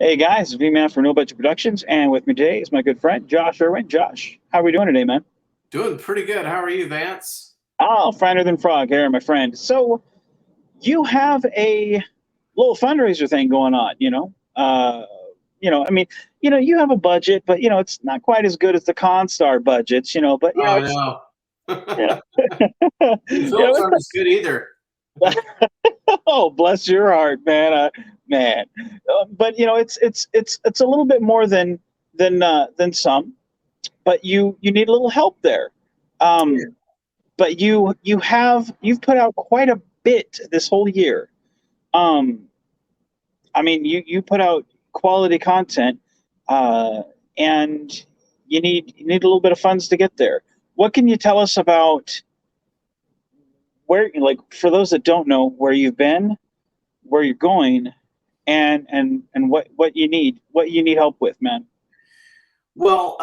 Hey guys, it's V-Man for No Budget Productions, and with me today is my good friend Josh Irwin. Josh, how are we doing today, man? Doing pretty good. How are you, Vance? Oh, finer than frog here, my friend. So you have a little fundraiser thing going on, I mean, you have a budget, but it's not quite as good as the ConStar budgets, but Oh it's you no. know, The films aren't as good either. oh, bless your heart, man, man. But it's a little bit more than some, but you need a little help there. Yeah. Um, but you've put out quite a bit this whole year. Um, I mean, you put out quality content, uh, and you need a little bit of funds to get there. What can you tell us about where, like, for those that don't know where you've been, where you're going, and what you need help with, man? Well,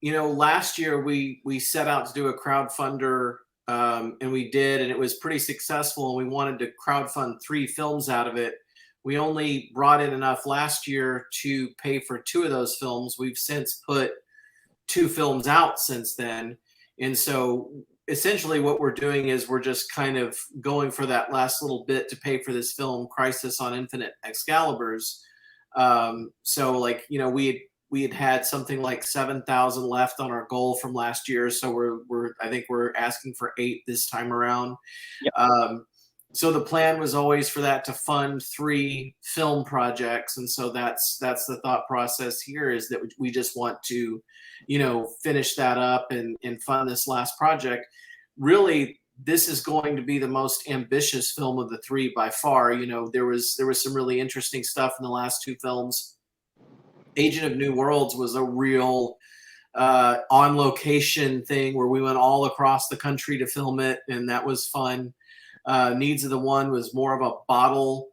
last year we set out to do a crowdfunder, and we did, and it was pretty successful. And we wanted to crowdfund 3 films out of it. We only brought in enough last year to pay for 2 of those films. We've since put 2 films out since then. And so essentially what we're doing is we're just kind of going for that last little bit to pay for this film, Crisis on Infinite Excaliburs. So like, we had something like 7,000 left on our goal from last year. So we're I think we're asking for 8 this time around. Yep. So the plan was always for that to fund 3 film projects, and so that's the thought process here, is that we just want to, finish that up and fund this last project. Really, this is going to be the most ambitious film of the 3 by far. There was some really interesting stuff in the last 2 films. Agent of New Worlds was a real on location thing where we went all across the country to film it, and that was fun. Needs of the One was more of a bottle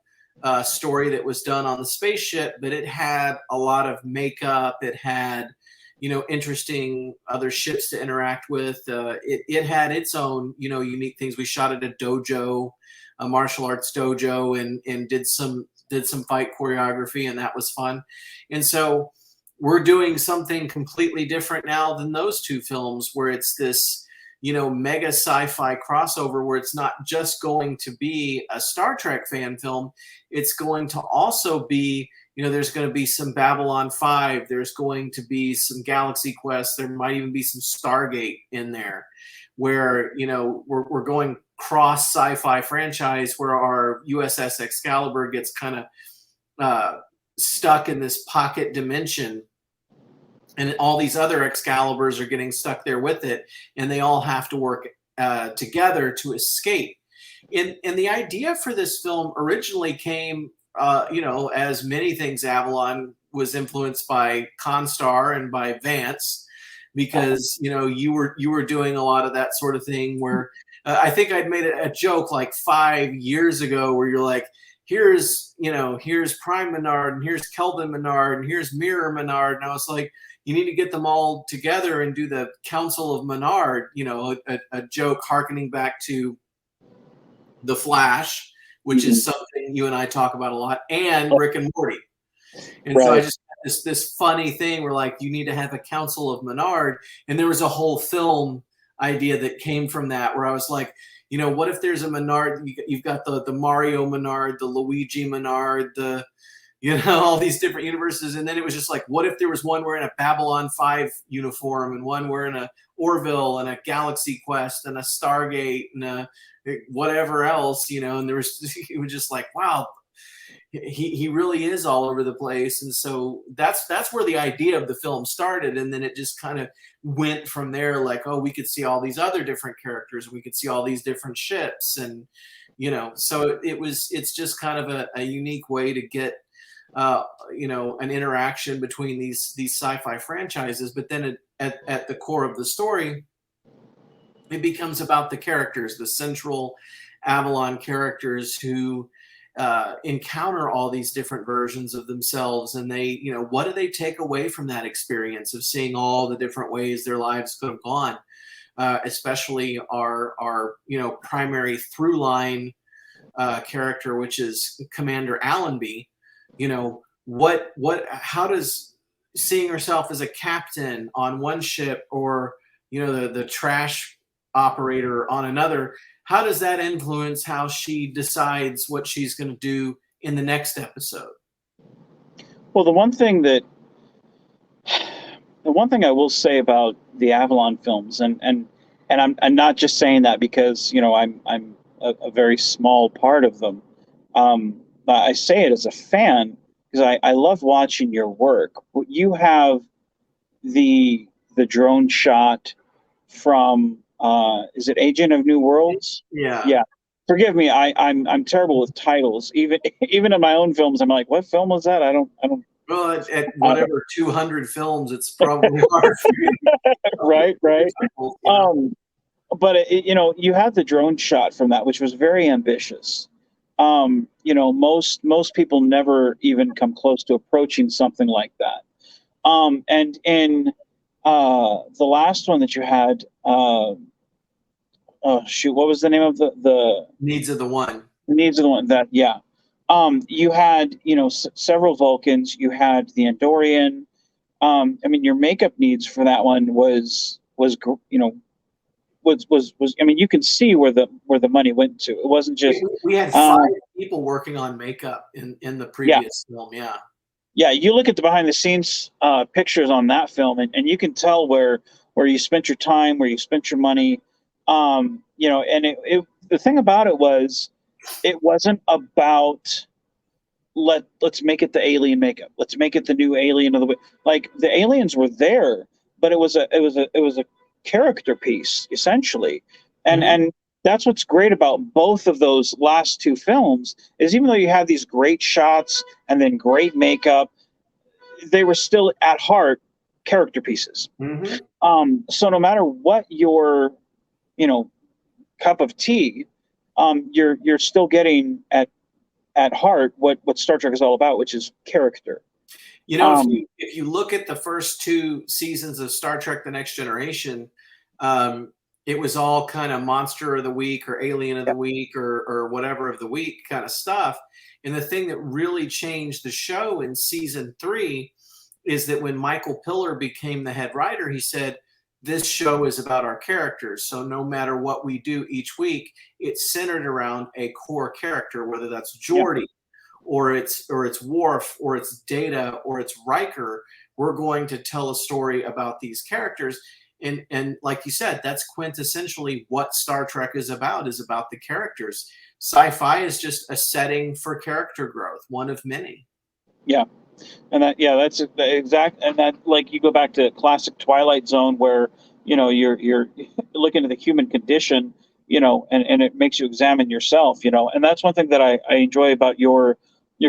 story that was done on the spaceship, but it had a lot of makeup. It had, interesting other ships to interact with. It had its own, unique things. We shot at a dojo, a martial arts dojo, and did some fight choreography, and that was fun. And so we're doing something completely different now than those 2 films, where it's this, mega sci-fi crossover, where it's not just going to be a Star Trek fan film. It's going to also be, there's going to be some Babylon 5. There's going to be some Galaxy Quest. There might even be some Stargate in there, where, we're going cross sci-fi franchise, where our USS Excalibur gets kind of stuck in this pocket dimension, and all these other Excaliburs are getting stuck there with it, and they all have to work together to escape. And the idea for this film originally came, as many things, Avalon was influenced by ConStar and by Vance, because you were doing a lot of that sort of thing. Where I think I'd made a joke like 5 years ago, where you're like, here's Prime Menard, and here's Kelvin Menard, and here's Mirror Menard, and I was like, you need to get them all together and do the Council of Menard, a joke harkening back to The Flash, which Mhm. is something you and I talk about a lot, and Rick and Morty. And so I Right. just had this funny thing where, like, you need to have a Council of Menard. And there was a whole film idea that came from that, where I was like, what if there's a Menard? You've got the Mario Menard, the Luigi Menard, all these different universes. And then it was just like, what if there was one wearing a Babylon 5 uniform, and one wearing a Orville, and a Galaxy Quest, and a Stargate, and a whatever else, and there was, it was just like, wow, he really is all over the place. And so that's where the idea of the film started, and then it just kind of went from there. Like, oh, we could see all these other different characters, we could see all these different ships, and so it's just kind of a unique way to get an interaction between these sci-fi franchises. But then at the core of the story, it becomes about the characters, the central Avalon characters, who encounter all these different versions of themselves, and they, what do they take away from that experience of seeing all the different ways their lives could have gone. Especially our primary through line character, which is Commander Allenby. how does seeing herself as a captain on one ship, or the trash operator on another, how does that influence how she decides what she's going to do in the next episode? Well, the one thing I will say about the Avalon films, and I'm not just saying that because I'm a very small part of them. But I say it as a fan because I love watching your work. You have the drone shot from is it Agent of New Worlds? Yeah. Yeah. Forgive me, I'm terrible with titles. Even in my own films, I'm like, what film was that? Well, at I don't whatever 200 films, it's probably hard for you right, right. to, Um, but you had the drone shot from that, which was very ambitious. Most people never even come close to approaching something like that. And in the last one that you had, oh shoot, what was the name of the needs of the one. needs of the one that yeah. You had several Vulcans. You had the Andorian. I mean, your makeup needs for that one was I mean, you can see where the money went to. It wasn't just We had uh, 5 people working on makeup in the yeah, previous film. Yeah. yeah. You look at the behind the scenes pictures on that film, and you can tell where you spent your time, where you spent your money. And the thing about it was, it wasn't about let's make it the alien makeup. Let's make it the new alien of the like the aliens were there, but it was a character piece essentially, Mm-hmm. and that's what's great about both of those last two films is even though you have these great shots and then great makeup, they were still at heart character pieces. Mm-hmm. So no matter what your you know cup of tea, you're still getting at heart what Star Trek is all about, which is character. If Um, you look at the first 2 seasons of Star Trek: The Next Generation, um, it was all kind of monster of the week or alien of the week or whatever of the week kind of stuff. And the thing that really changed the show in season 3 is that when Michael Piller became the head writer, he said, this show is about our characters. So no matter what we do each week, it's centered around a core character, whether that's yeah, Geordi or it's Worf or it's Data or it's Riker. We're going to tell a story about these characters. And like you said, that's quintessentially what Star Trek is about the characters. Sci-fi is just a setting for character growth, one of many. yeah. And that's the exact, and that like you go back to classic Twilight Zone where you're looking at the human condition, and it makes you examine yourself, and that's one thing that I enjoy about your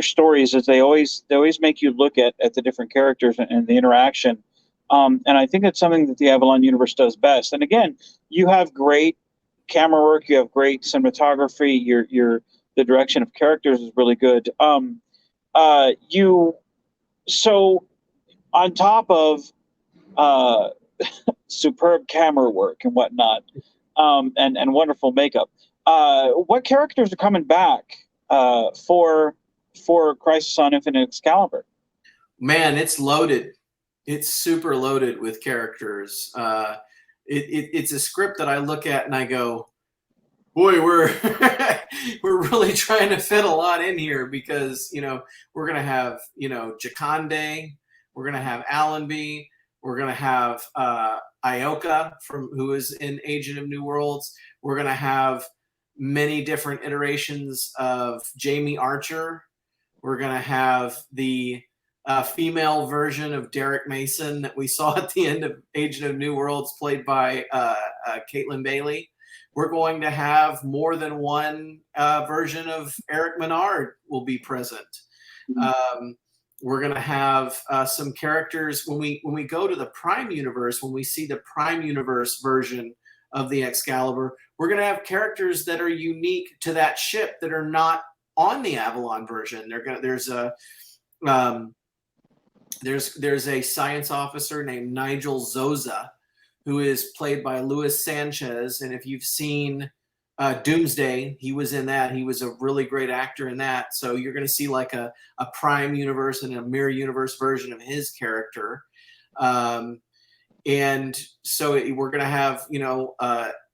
stories is they always make you look at the different characters and the interaction, and I think that's something that the Avalon universe does best. And again, you have great camera work, you have great cinematography, your the direction of characters is really good. You so on top of uh, superb camera work and whatnot, and wonderful makeup, what characters are coming back for Crisis on Infinite Excalibur? Man, it's loaded. It's super loaded with characters. It's a script that I look at and I go, boy, we're we're really trying to fit a lot in here because we're gonna have Jakande, we're gonna have Allenby, we're gonna have Ioka from who is in Agent of New Worlds. We're gonna have many different iterations of Jamie Archer. We're gonna have the female version of Derek Mason that we saw at the end of Agent of New Worlds, played by Caitlin Bailey. We're going to have more than one version of Eric Menard will be present. We're going to have some characters when we go to the Prime Universe. When we see the Prime Universe version of the Excalibur, we're going to have characters that are unique to that ship that are not on the Avalon version. There's a science officer named Nigel Zoza, who is played by Luis Sanchez. And if you've seen Doomsday. He was in that. He was a really great actor in that. So you're going to see like a Prime universe and a mirror universe version of his character. And so we're going to have,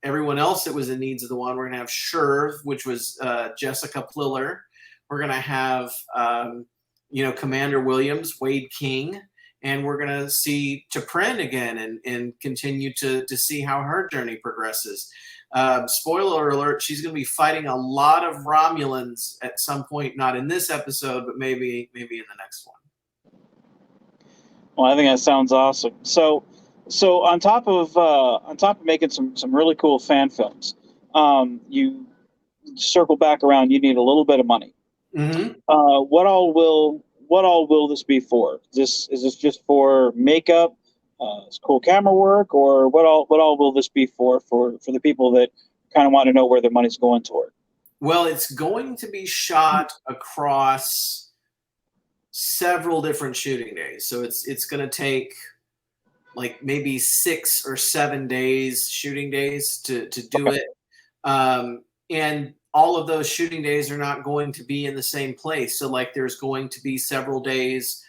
everyone else that was in Needs of the One. We're going to have Sherv, which was Jessica Pliller. We're going to have, Commander Williams, Wade King. And we're going to see T'Pren again and continue to see how her journey progresses. Spoiler alert, she's going to be fighting a lot of Romulans at some point, not in this episode, but maybe in the next one. Well, I think that sounds awesome. So on top of making some really cool fan films, you circle back around. You need a little bit of money. Mm-hmm. What all will this be for? Is this just for makeup, cool camera work, or what all will this be for the people that kind of want to know where their money's going toward? Well, it's going to be shot across several different shooting days, so it's going to take like maybe 6 or 7 days, shooting days to do it. And all of those shooting days are not going to be in the same place. So like there's going to be several days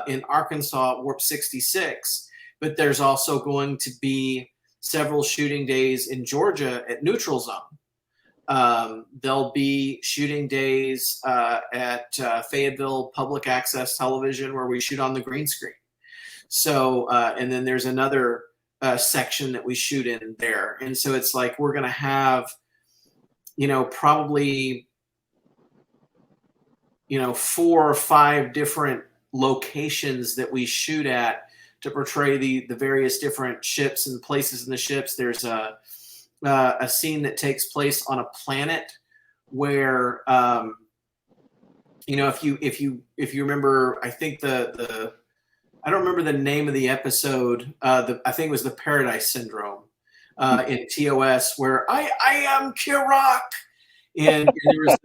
in Arkansas at Warp 66, but there's also going to be several shooting days in Georgia at Neutral Zone. There'll be shooting days at Fayetteville Public Access Television where we shoot on the green screen. So, and then there's another section that we shoot in there. And so it's like we're going to have, probably, 4 or 5 different locations that we shoot at to portray the various different ships and places in the ships. There's a scene that takes place on a planet where, if you remember, I think I don't remember the name of the episode. I think it was the Paradise Syndrome in TOS, where I am Kirok, and there was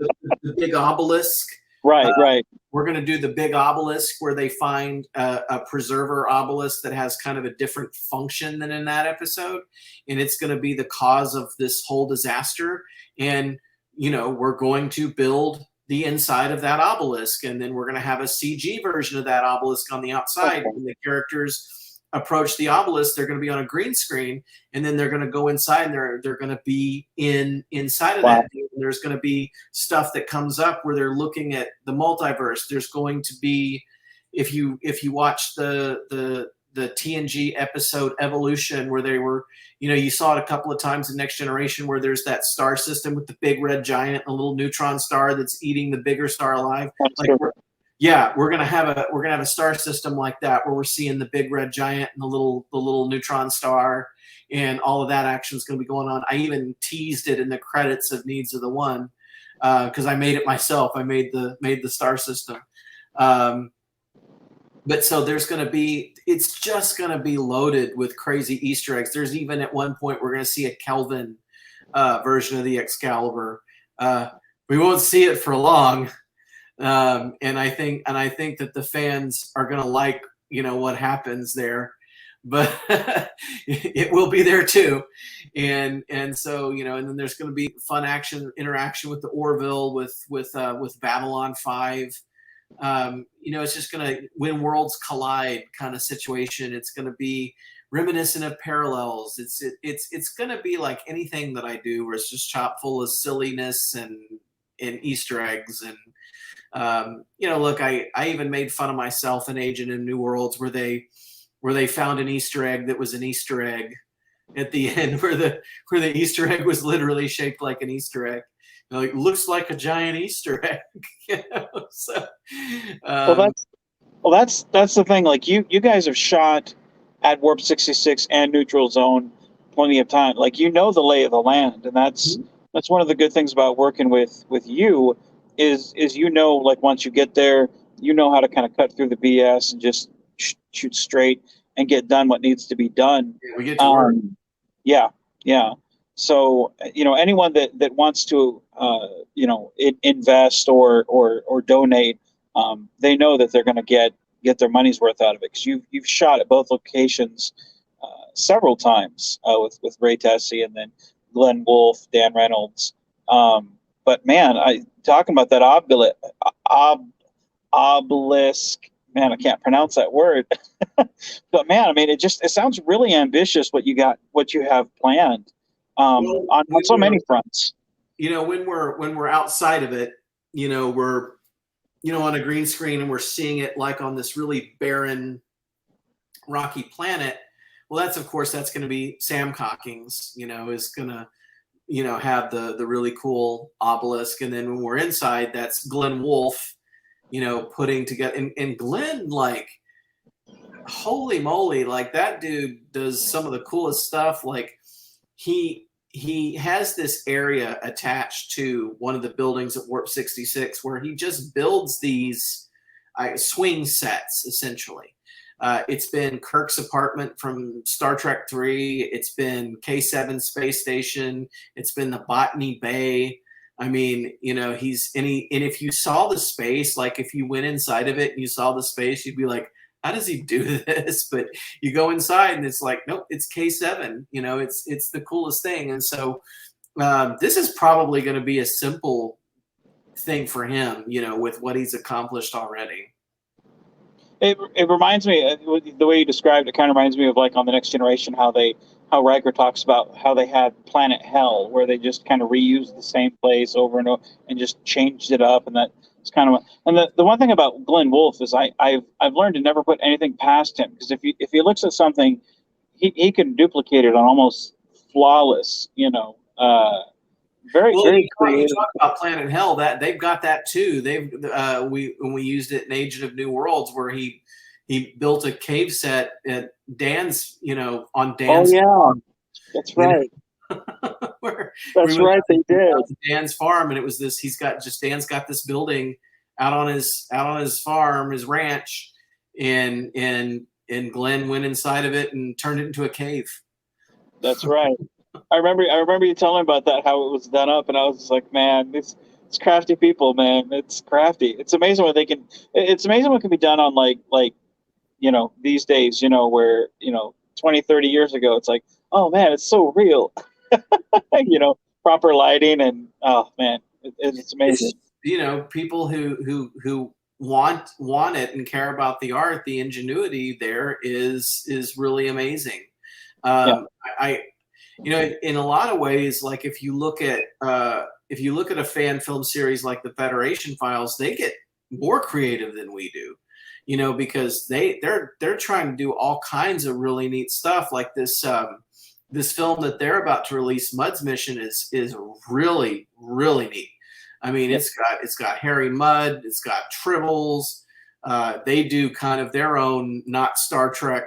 the big obelisk. Right. We're going to do the big obelisk where they find a preserver obelisk that has kind of a different function than in that episode, and it's going to be the cause of this whole disaster. And we're going to build the inside of that obelisk, and then we're going to have a CG version of that obelisk on the outside. Okay. When the characters approach the obelisk, they're going to be on a green screen, and then they're going to go inside, and they're going to be inside of that. And there's going to be stuff that comes up where they're looking at the multiverse. There's going to be, if you watch the TNG episode Evolution, where they were, you saw it a couple of times in Next Generation, where there's that star system with the big red giant, a little neutron star that's eating the bigger star alive. We're gonna have a star system like that, where we're seeing the big red giant and the little neutron star, and all of that action is going to be going on. I even teased it in the credits of Needs of the One, because I made it myself. I made the star system. But so it's just going to be loaded with crazy Easter eggs. There's even at one point we're going to see a Kelvin version of the Excalibur. We won't see it for long. And I think that the fans are going to like, what happens there, but it will be there too. And so, and then there's going to be fun interaction with the Orville, with Babylon 5. It's just going to, when worlds collide kind of situation. It's going to be reminiscent of Parallels. It's going to be like anything that I do, where it's just chock full of silliness and Easter eggs. And look, I even made fun of myself in Agent of New Worlds, where they found an Easter egg that was an Easter egg at the end, where the Easter egg was literally shaped like an Easter egg. It looks like a giant Easter egg. So, that's the thing. Like you guys have shot at Warp 66 and Neutral Zone plenty of time. Like the lay of the land, and that's one of the good things about working with you is like once you get there, how to kind of cut through the BS and just shoot straight and get done what needs to be done. Yeah, we get to work. Yeah. So anyone that wants to invest or donate, they know that they're going to get their money's worth out of it, because you've shot at both locations several times with Ray Tessie, and then Glenn Wolfe, Dan Reynolds. But man, I talking about that ob, obelisk. Man, I can't pronounce that word. But man, I mean, it sounds really ambitious what you have planned Well, on so many fronts. when we're outside of it, we're on a green screen and we're seeing it like on this really barren, rocky planet. Well, of course that's going to be Sam Cockings. Is going to have the really cool obelisk, and then when we're inside, that's Glenn Wolfe, putting together. And Glenn, like, holy moly, like that dude does some of the coolest stuff. Like he has this area attached to one of the buildings at Warp 66 where he just builds these swing sets, essentially. It's been Kirk's apartment from Star Trek 3. It's been K7 space station. It's been the Botany Bay. I mean, and if you saw the space, like if you went inside of it and you saw the space, you'd be like, how does he do this? But you go inside and it's like, nope, it's K7. It's the coolest thing. And so this is probably going to be a simple thing for him, with what he's accomplished already. It reminds me, the way you described it kind of reminds me of like on The Next Generation, how Riker talks about how they had Planet Hell, where they just kind of reused the same place over and over and just changed it up. And that's kind of, and the one thing about Glenn Wolfe is I've learned to never put anything past him, because if he looks at something, he can duplicate it on almost flawless, very, well, very creative. You talk about Planet Hell, that they've got that too. When we used it in Agent of New Worlds, where he built a cave set at Dan's, on Dan's. Oh yeah, that's right. That's right. They did Dan's farm, and it was this. Dan's got this building out on his farm, his ranch, and Glenn went inside of it and turned it into a cave. That's right. I remember you telling me about that, how it was done up, and I was just like, man, it's crafty people, man. It's crafty. It's amazing what they can. It's amazing what can be done on like these days, where 20, 30 years ago, it's like, oh man, it's so real. Proper lighting, and oh man, it's amazing. People who want it and care about the art, the ingenuity there is really amazing. In a lot of ways, like if you look at a fan film series like the Federation Files, they get more creative than we do, because they're trying to do all kinds of really neat stuff. Like this film that they're about to release, Mudd's Mission, is really, really neat. I mean, it's got Harry Mudd, it's got Tribbles. They do kind of their own not Star Trek,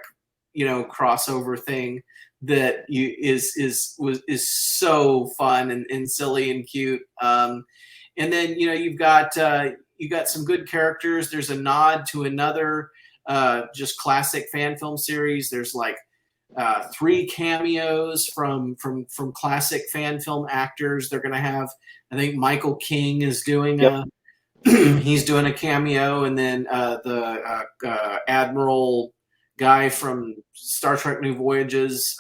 crossover thing that is so fun and silly and cute. And then you've got some good characters. There's a nod to another just classic fan film series. There's like 3 cameos from classic fan film actors. They're going to have, I think Michael King is doing he's doing a cameo, and then the Admiral guy from Star Trek New Voyages,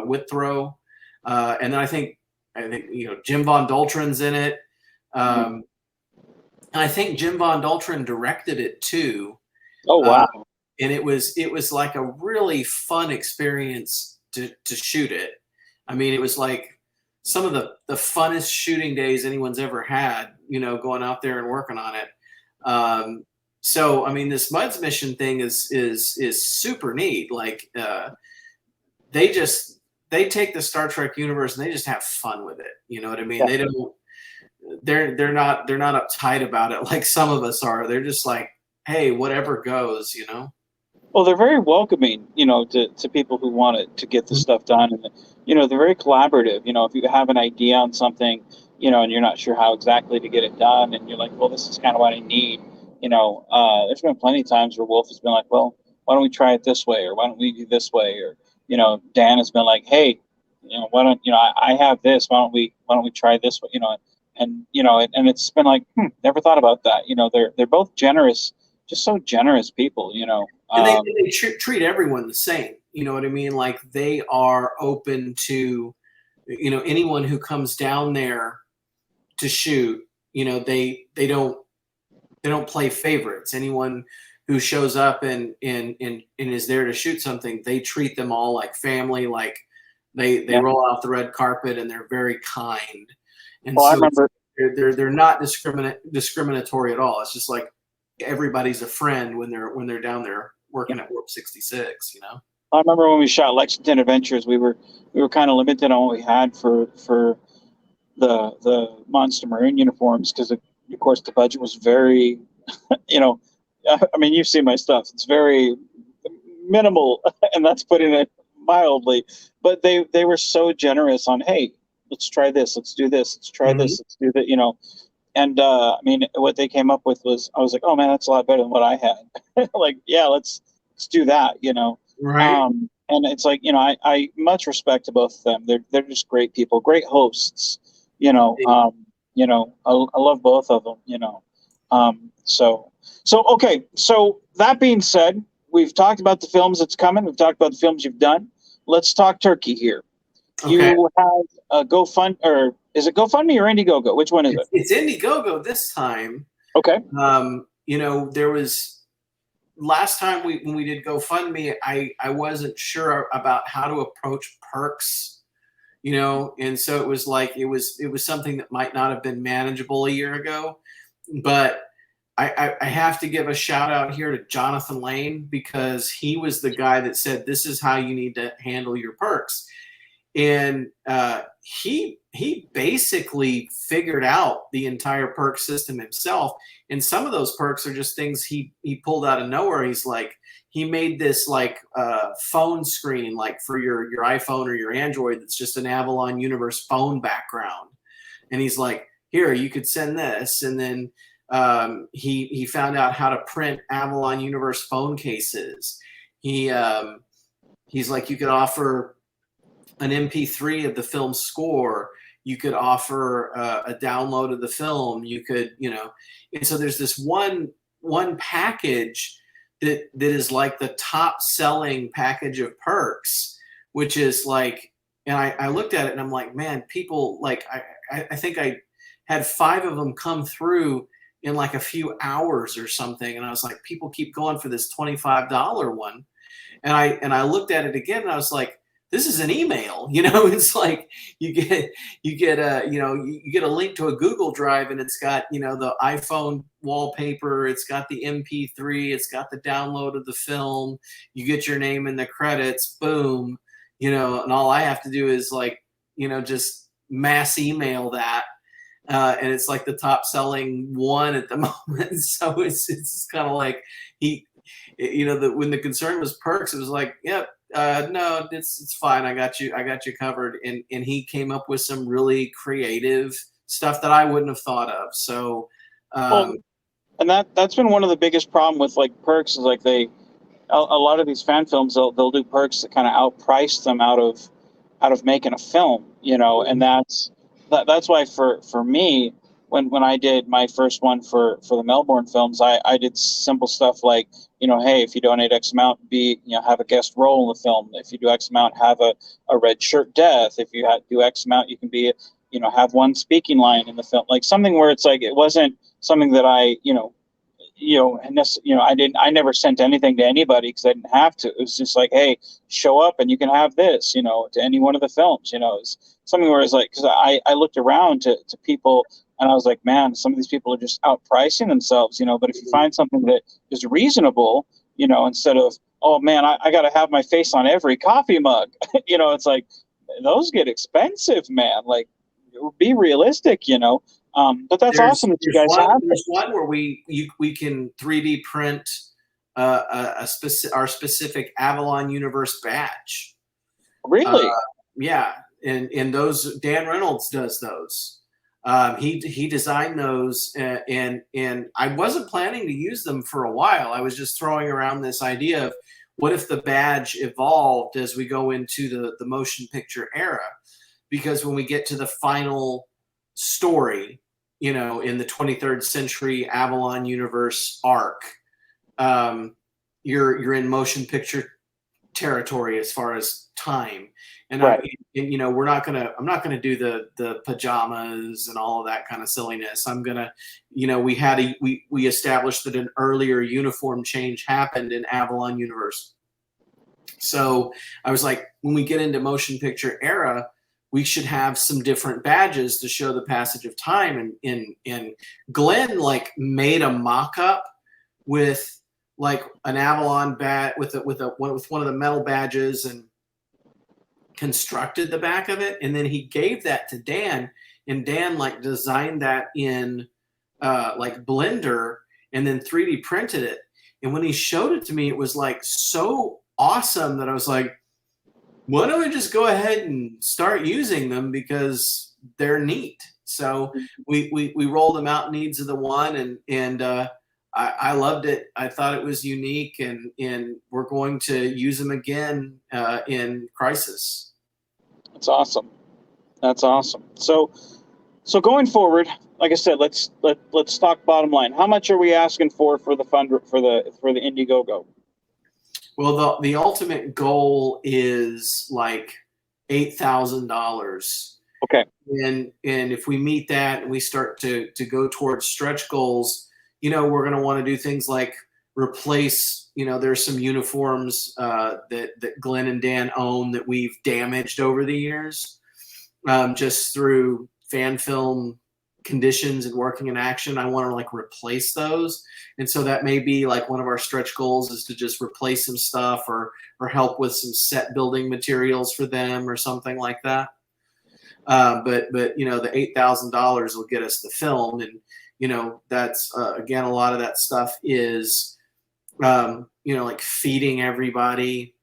Withrow, and then I think Jim Von Doltron's in it. And I think Jim Von Doltron directed it too. Oh wow! And it was like a really fun experience to shoot it. I mean, it was like some of the funnest shooting days anyone's ever had. Going out there and working on it. So I mean, this Mudd's Mission thing is super neat. Like they take the Star Trek universe and they just have fun with it. You know what I mean? Yeah. They don't. They're not uptight about it like some of us are. They're just like, hey, whatever goes. Well, they're very welcoming, to people who want to get the stuff done, and they're very collaborative. If you have an idea on something, and you're not sure how exactly to get it done, and you're like, well, this is kind of what I need. There's been plenty of times where Wolfe has been like, well, why don't we try it this way, or why don't we do this way, or Dan has been like, hey, why don't I have this, why don't we try this way, and and it's been like, never thought about that. They're both generous, just so generous people. And they treat everyone the same. You know what I mean? Like they are open to anyone who comes down there to shoot, they don't play favorites. Anyone who shows up and is there to shoot something, they treat them all like family, like they Yeah. roll out the red carpet and they're very kind. And Well, I so remember. they're not discriminatory at all. It's just like everybody's a friend when they're down there working at Warp 66, I remember when we shot Lexington Adventures, we were kind of limited on what we had for the Monster Maroon uniforms because of course the budget was very, you know, I mean you've seen my stuff. It's very minimal, and that's putting it mildly. But they were so generous on, hey, let's try this, let's do this, let's try Mhm. this, let's do that, And I mean, what they came up with was, I was like, oh man, that's a lot better than what I had. Like, yeah, let's do that. Right. And it's like, I much respect to both of them. They're just great people, great hosts. I love both of them. So okay. So that being said, we've talked about the films that's coming. We've talked about the films you've done. Let's talk turkey here. Okay. You have a GoFund, or is it GoFundMe or Indiegogo? Which one is it? It's Indiegogo this time. Okay. There was last time when we did GoFundMe, I wasn't sure about how to approach perks, and so it was like it was something that might not have been manageable a year ago, but I have to give a shout out here to Jonathan Lane because he was the guy that said this is how you need to handle your perks. And he basically figured out the entire perk system himself. And some of those perks are just things he pulled out of nowhere. He's like, he made this like phone screen, like for your iPhone or your Android, that's just an Avalon Universe phone background. And he's like, here, you could send this. And then he found out how to print Avalon Universe phone cases. He's like, you could offer an MP3 of the film score. You could offer a download of the film. You could, and so there's this one package that is like the top selling package of perks, which is like, and I looked at it and I'm like, man, people like, I think I had 5 of them come through in like a few hours or something. And I was like, people keep going for this $25 one. And I looked at it again and I was like, this is an email, it's like you get a link to a Google Drive and it's got, the iPhone wallpaper, it's got the MP3, it's got the download of the film, you get your name in the credits, boom, and all I have to do is like, just mass email that. And it's like the top selling one at the moment. So it's kind of like when the concern was perks, it was like, yep. No, it's fine. I got you covered. And he came up with some really creative stuff that I wouldn't have thought of. So, Well, and that's been one of the biggest problem with like perks is like a lot of these fan films they'll do perks that kind of outprice them out of making a film, and that's why for me when I did my first one for the Melbourne films, I did simple stuff like, hey, if you donate X amount, have a guest role in the film. If you do X amount, have a red shirt death. If you do X amount, you can be, have one speaking line in the film, like something where it's like, it wasn't something that I never sent anything to anybody because I didn't have to. It was just like, hey, show up and you can have this, to any one of the films, it's something where it's like, because I looked around to people and I was like, man, some of these people are just outpricing themselves, but if you find something that is reasonable, instead of, oh man, I got to have my face on every coffee mug, it's like, those get expensive, man. Like, be realistic, but that's awesome that you guys have there's one where we can 3D print our specific Avalon Universe badge. Really? Yeah, and those Dan Reynolds does those. He designed those, and I wasn't planning to use them for a while. I was just throwing around this idea of what if the badge evolved as we go into the motion picture era, because when we get to the final story, in the 23rd century Avalon Universe arc, you're in motion picture territory as far as time, And Right. I'm not gonna do the pajamas and all of that kind of silliness. I'm gonna, we established that an earlier uniform change happened in Avalon Universe. So I was like, when we get into motion picture era, we should have some different badges to show the passage of time. And Glenn like made a mock-up with like an Avalon bat with one of the metal badges and constructed the back of it. And then he gave that to Dan, and Dan like designed that in like Blender and then 3D printed it. And when he showed it to me, it was like so awesome that I was like, why don't we just go ahead and start using them, because they're neat. So we rolled them out, needs of the one, and I loved it. I thought it was unique, and we're going to use them again in Crisis. That's awesome. That's awesome. So going forward, like I said, let's talk bottom line. How much are we asking for the fund for the Indiegogo? Well, the ultimate goal is like $8,000. Okay. And if we meet that and we start to go towards stretch goals, we're going to want to do things like replace, there's some uniforms that Glenn and Dan own that we've damaged over the years, just through fan film conditions and working in action. I want to like replace those. And so that may be like one of our stretch goals, is to just replace some stuff or help with some set building materials for them or something like that. But the $8,000 will get us the film. And, that's, again, a lot of that stuff is, like feeding everybody,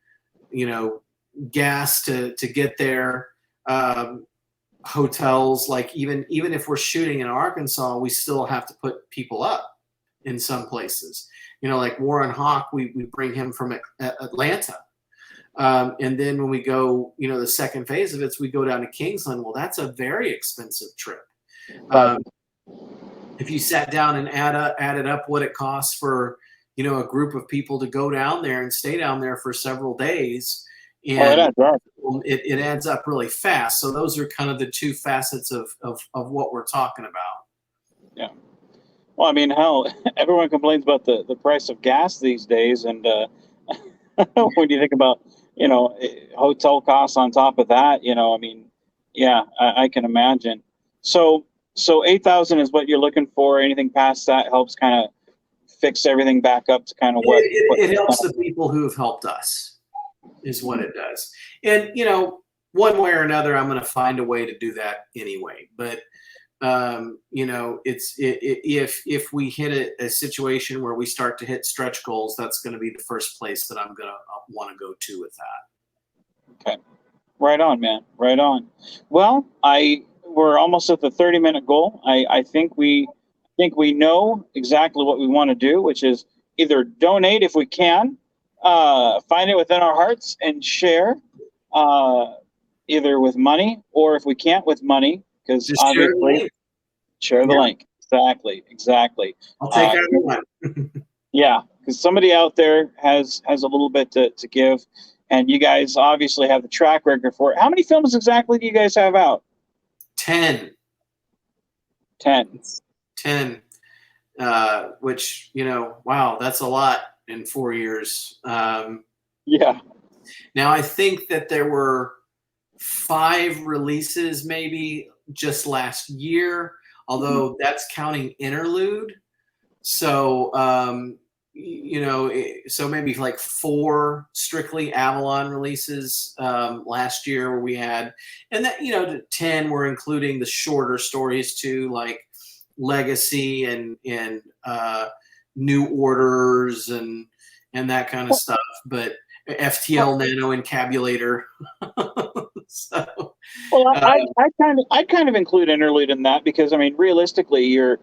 gas to get there, hotels. Like even if we're shooting in Arkansas, we still have to put people up in some places. Like Warren Hawk, we bring him from Atlanta. And then when we go, the second phase of it, we go down to Kingsland. Well, that's a very expensive trip. If you sat down and added up what it costs for, a group of people to go down there and stay down there for several days, and it adds up really fast. So those are kind of the two facets of what we're talking about. Yeah. Well, I mean, hell, everyone complains about the price of gas these days, and when you think about hotel costs on top of that, I mean, yeah, I can imagine. So 8,000 is what you're looking for. Anything past that helps kind of fix everything back up to kind of what it helps the people who have helped us, is what it does. And one way or another, I'm going to find a way to do that anyway. But if we hit a situation where we start to hit stretch goals, that's going to be the first place that I'm going to want to go to with that. Okay. Right on, man. Right on. Well, we're almost at the 30-minute goal. I think we know exactly what we want to do, which is either donate if we can, find it within our hearts and share, either with money, or if we can't, with money, because obviously share the link. Exactly. I'll take either one. Yeah, because somebody out there has a little bit to give, and you guys obviously have the track record for it. How many films exactly do you guys have out? 10. 10. Which, wow, that's a lot in 4 years. Yeah. Now, I think that there were 5 releases maybe just last year, although that's counting interlude. So, so maybe like 4 strictly Avalon releases last year where we had, and that, 10 were including the shorter stories too, like Legacy and New Orders and that kind of stuff. But FTL Nano Encabulator. So, well, I kind of include interlude in that, because I mean, realistically, you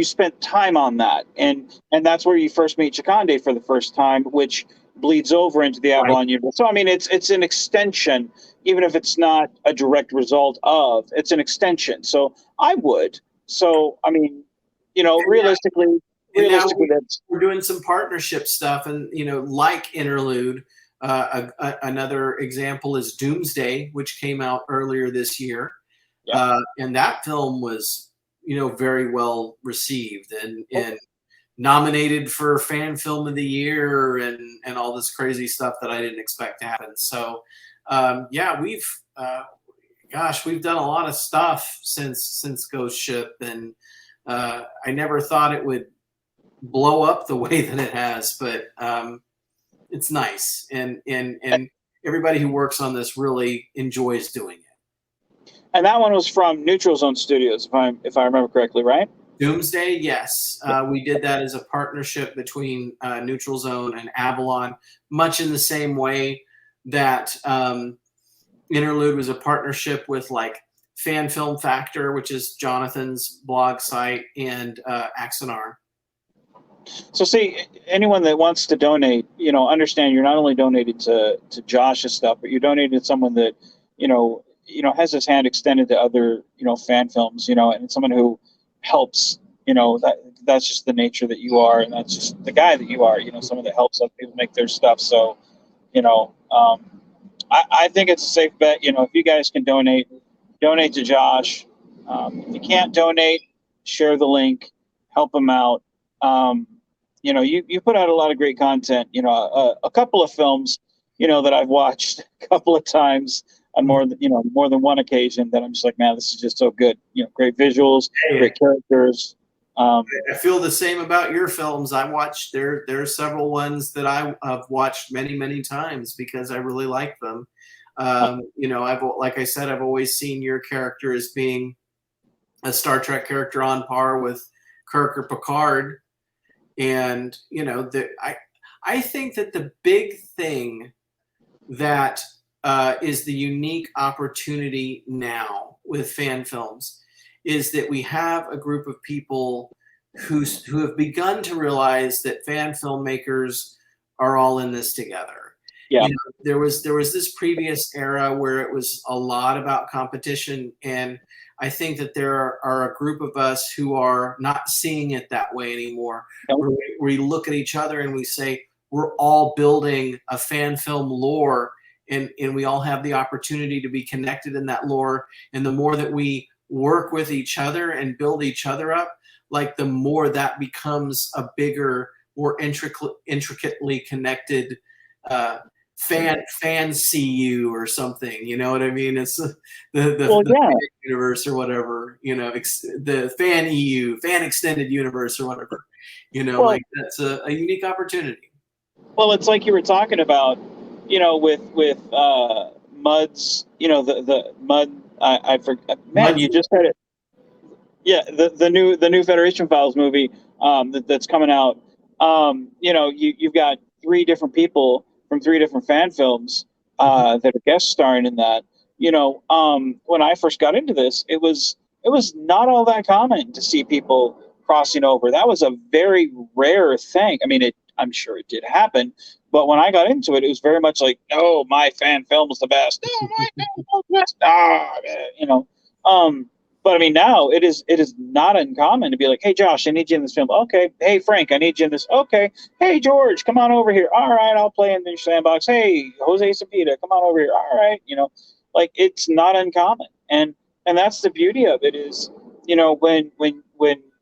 spent time on that, and that's where you first meet Chakande for the first time, which bleeds over into the Avalon universe. So I mean, it's an extension, even if it's not a direct result of. It's an extension. So I would. So I mean, realistically, that's, we're doing some partnership stuff, and like interlude. Another example is Doomsday, which came out earlier this year. Yeah. And that film was, very well received and nominated for Fan Film of the Year and all this crazy stuff that I didn't expect to happen. So, yeah, we've done a lot of stuff since Ghost Ship, and I never thought it would blow up the way that it has, but it's nice, and everybody who works on this really enjoys doing it. And that one was from Neutral Zone Studios, if I remember correctly, right? Doomsday, yes. We did that as a partnership between Neutral Zone and Avalon, much in the same way that Interlude was a partnership with like Fan Film Factor, which is Jonathan's blog site, and Axonar. So see, anyone that wants to donate, understand you're not only donating to Josh's stuff, but you're donating to someone that, has his hand extended to other, fan films, and someone who helps, that's just the nature that you are, and that's just the guy that you are, someone that helps other people make their stuff. So, I think it's a safe bet. If you guys can donate to Josh. If you can't donate, share the link, help him out. You put out a lot of great content. A couple of films, that I've watched a couple of times on more than one occasion that I'm just like, man, this is just so good. Great visuals, great characters. I feel the same about your films. I watched there are several ones that I've watched many, many times because I really like them. Like I said, I've always seen your character as being a Star Trek character on par with Kirk or Picard. And, I think that the big thing that is the unique opportunity now with fan films is that we have a group of people who have begun to realize that fan filmmakers are all in this together. Yeah. There was this previous era where it was a lot about competition, and I think that there are a group of us who are not seeing it that way anymore. Nope. We look at each other and we say, we're all building a fan film lore, and we all have the opportunity to be connected in that lore. And the more that we work with each other and build each other up, like the more that becomes a bigger, more intricately connected fan CU or something, you know what I mean? It's the universe or whatever, the fan EU, fan extended universe or whatever, like that's a unique opportunity. Well, it's like you were talking about, with Mud's, the Mud. I forgot. Man, Mud's, you just said it. Yeah, the new Federation Files movie that's coming out. You've got 3 different people from 3 different fan films that are guest starring in that. When I first got into this, it was not all that common to see people crossing over. That was a very rare thing. I mean, I'm sure it did happen, but when I got into it, it was very much like, "Oh, my fan film is the best. No, my fan film is the best." But I mean, now it is not uncommon to be like, "Hey, Josh, I need you in this film." Okay. Hey, Frank, I need you in this. Okay. Hey, George, come on over here. All right, I'll play in the sandbox. Hey, Jose Cepeda, come on over here. All right, like it's not uncommon, and that's the beauty of it is, when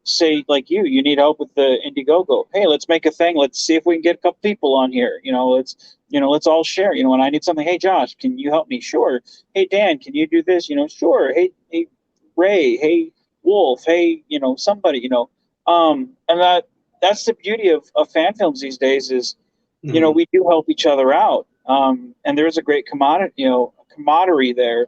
say like you need help with the Indiegogo. Hey, let's make a thing. Let's see if we can get a couple people on here. Let's all share. When I need something, hey, Josh, can you help me? Sure. Hey, Dan, can you do this? Sure. Hey, Ray, hey, Wolfe, hey, somebody, and that's the beauty of fan films these days is, we do help each other out. And there's a great camaraderie there.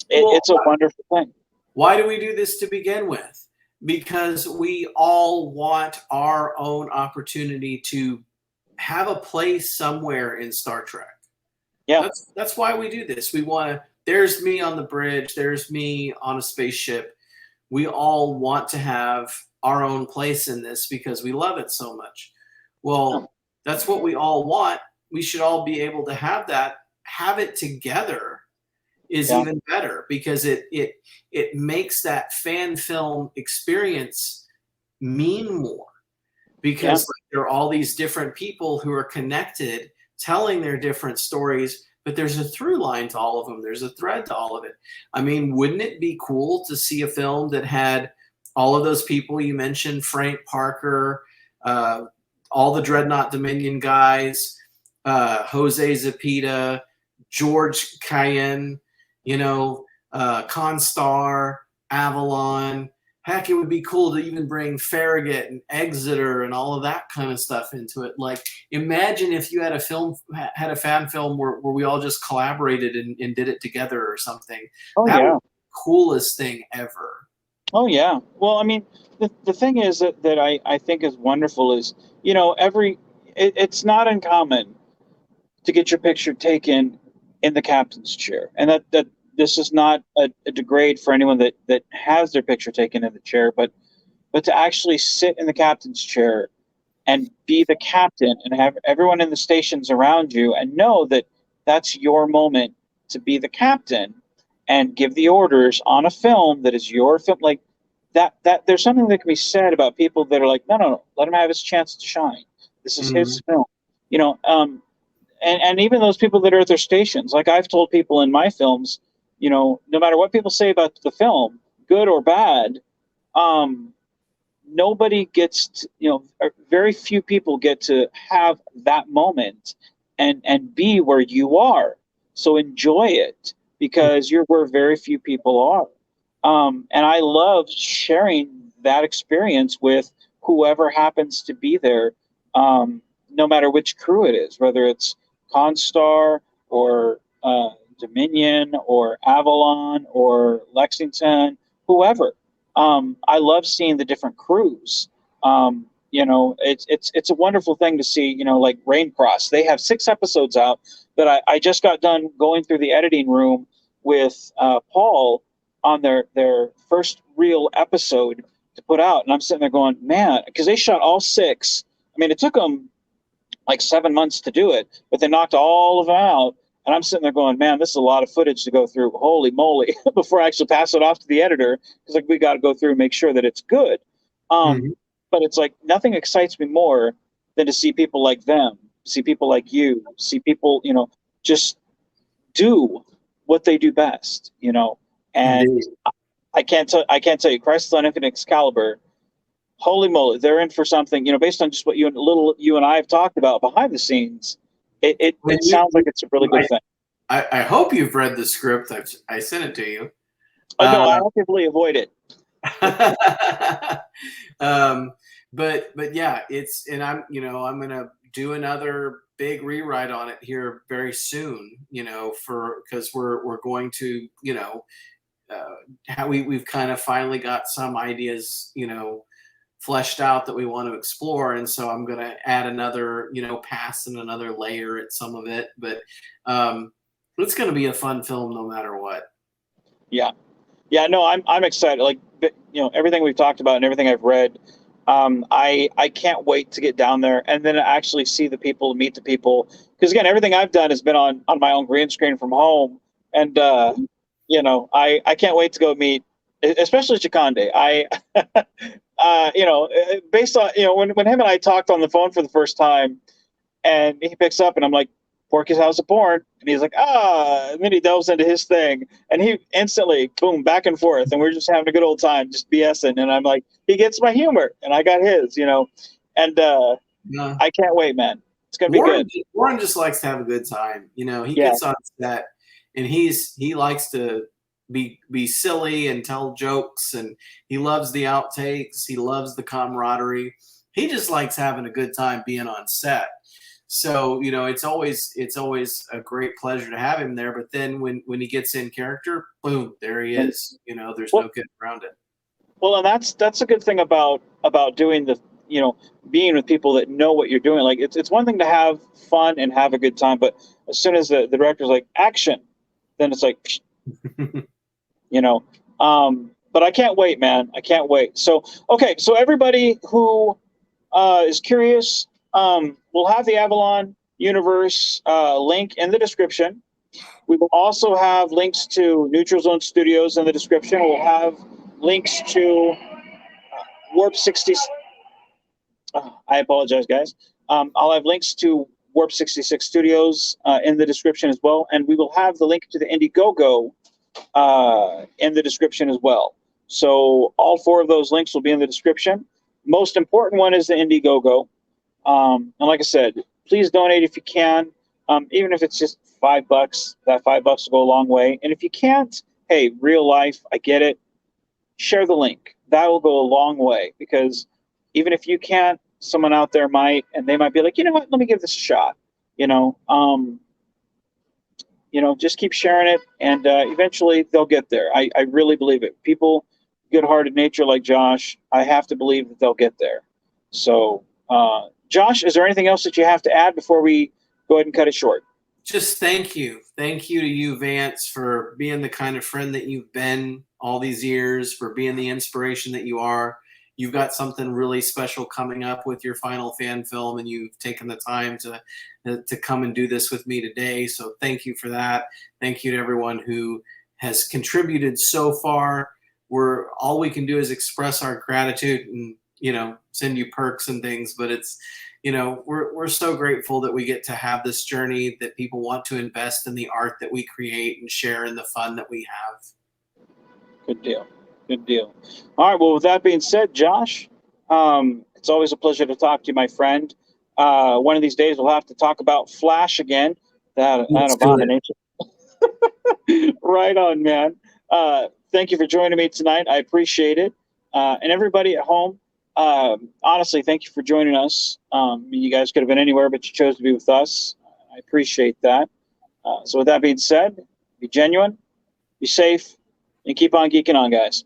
It's a wonderful thing. Why do we do this to begin with? Because we all want our own opportunity to have a place somewhere in Star Trek. Yeah. That's why we do this. We want to, there's me on the bridge, there's me on a spaceship. We all want to have our own place in this because we love it so much. Well, that's what we all want. We should all be able to have that, have it together is even better because it makes that fan film experience mean more Yeah. because like, there are all these different people who are connected, telling their different stories, but there's a through line to all of them. There's a thread to all of it. I mean, wouldn't it be cool to see a film that had all of those people you mentioned, Frank Parker, all the Dreadnought Dominion guys, Jose Zepeda, George Cayenne, you know, Constar, Avalon. Heck, it would be cool to even bring Farragut and Exeter and all of that kind of stuff into it. Like, imagine if you had a fan film where we all just collaborated and did it together or something. Oh That yeah. would be the coolest thing ever. Oh yeah. Well, I mean, the thing is that I think is wonderful is, it's not uncommon to get your picture taken in the captain's chair, and that this is not a degrade for anyone that has their picture taken in the chair, but to actually sit in the captain's chair and be the captain and have everyone in the stations around you and know that that's your moment to be the captain and give the orders on a film that is your film, like that there's something that can be said about people that are like, no, let him have his chance to shine, this is his Mhm. film, you know. And even those people that are at their stations, like I've told people in my films, no matter what people say about the film, good or bad, um, nobody gets to, very few people get to have that moment and be where you are. So enjoy it because you're where very few people are. And I love sharing that experience with whoever happens to be there, no matter which crew it is, whether it's Constar or Dominion or Avalon or Lexington, whoever. I love seeing the different crews. It's a wonderful thing to see. Like Rain Cross, they have 6 episodes out that I just got done going through the editing room with Paul on their first real episode to put out, and I'm sitting there going, man, because they shot all 6. I mean, it took them like 7 months to do it, but they knocked all of them out. And I'm sitting there going, man, this is a lot of footage to go through. Holy moly! Before I actually pass it off to the editor, because like we got to go through and make sure that it's good. Um, Mhm. but it's like nothing excites me more than to see people like them, see people like you, see people, just do what they do best, And Indeed. I can't tell you, Crisis on Infinite Excalibur, holy moly, they're in for something. Based on just what you and I have talked about behind the scenes, it it, When it sounds like it's a really good thing. I hope you've read the script. I sent it to you. No, Uh, I actively avoid it. um, but yeah, and I'm gonna do another big rewrite on it here very soon. Because we're going to how we've kind of finally got some ideas fleshed out that we want to explore, and so I'm going to add another pass and another layer at some of it, but it's going to be a fun film no matter what. Yeah, yeah. No, I'm excited. Like everything we've talked about and everything I've read. I can't wait to get down there and then actually see the people, meet the people. Because again, everything I've done has been on my own green screen from home, and I can't wait to go meet, especially Chikande. Based on when him and I talked on the phone for the first time, and he picks up, and I'm like, Porky's House of Porn, and he's like, and then he delves into his thing, and he instantly, boom, back and forth, and we're just having a good old time, just BSing, and I'm like, he gets my humor, and I got his, and Yeah. I can't wait, man. It's gonna be Warren, good. Warren just likes to have a good time. He Yeah, gets on set and he likes to be silly and tell jokes, and he loves the outtakes. He loves the camaraderie. He just likes having a good time being on set. So it's always a great pleasure to have him there. But then when he gets in character, boom, there he and is. There's well, no getting around it. well, and that's a good thing about doing the being with people that know what you're doing. Like it's one thing to have fun and have a good time, but as soon as the director's like action, then it's like you know. But I can't wait, man. I can't wait. So okay, so everybody who is curious, we'll have the Avalon Universe link in the description. We will also have links to Neutral Zone Studios in the description. We'll have links to Warp 60. I apologize, guys. I'll have links to Warp 66 Studios in the description as well, and we will have the link to the Indiegogo in the description as well. So all four of those links will be in the description. Most important one is the Indiegogo. And like I said, please donate if you can, even if it's just $5. That $5 will go a long way. And if you can't, hey, real life, I get it. Share the link. That will go a long way, because even if you can't, someone out there might, and they might be like, you know what, let me give this a shot. Just keep sharing it, and eventually they'll get there. I really believe it. People, good-hearted nature like Josh, I have to believe that they'll get there. So, Josh, is there anything else that you have to add before we go ahead and cut it short? Just thank you. Thank you to you, Vance, for being the kind of friend that you've been all these years, for being the inspiration that you are. You've got something really special coming up with your final fan film, and you've taken the time to come and do this with me today. So thank you for that. Thank you to everyone who has contributed so far. All we can do is express our gratitude and, send you perks and things, but it's, we're so grateful that we get to have this journey, that people want to invest in the art that we create and share in the fun that we have. Good deal. Good deal. All right. Well, with that being said, Josh, it's always a pleasure to talk to you, my friend. One of these days, we'll have to talk about Flash again. That abomination. Right on, man. Thank you for joining me tonight. I appreciate it. And everybody at home, honestly, thank you for joining us. You guys could have been anywhere, but you chose to be with us. I appreciate that. So with that being said, be genuine, be safe, and keep on geeking on, guys.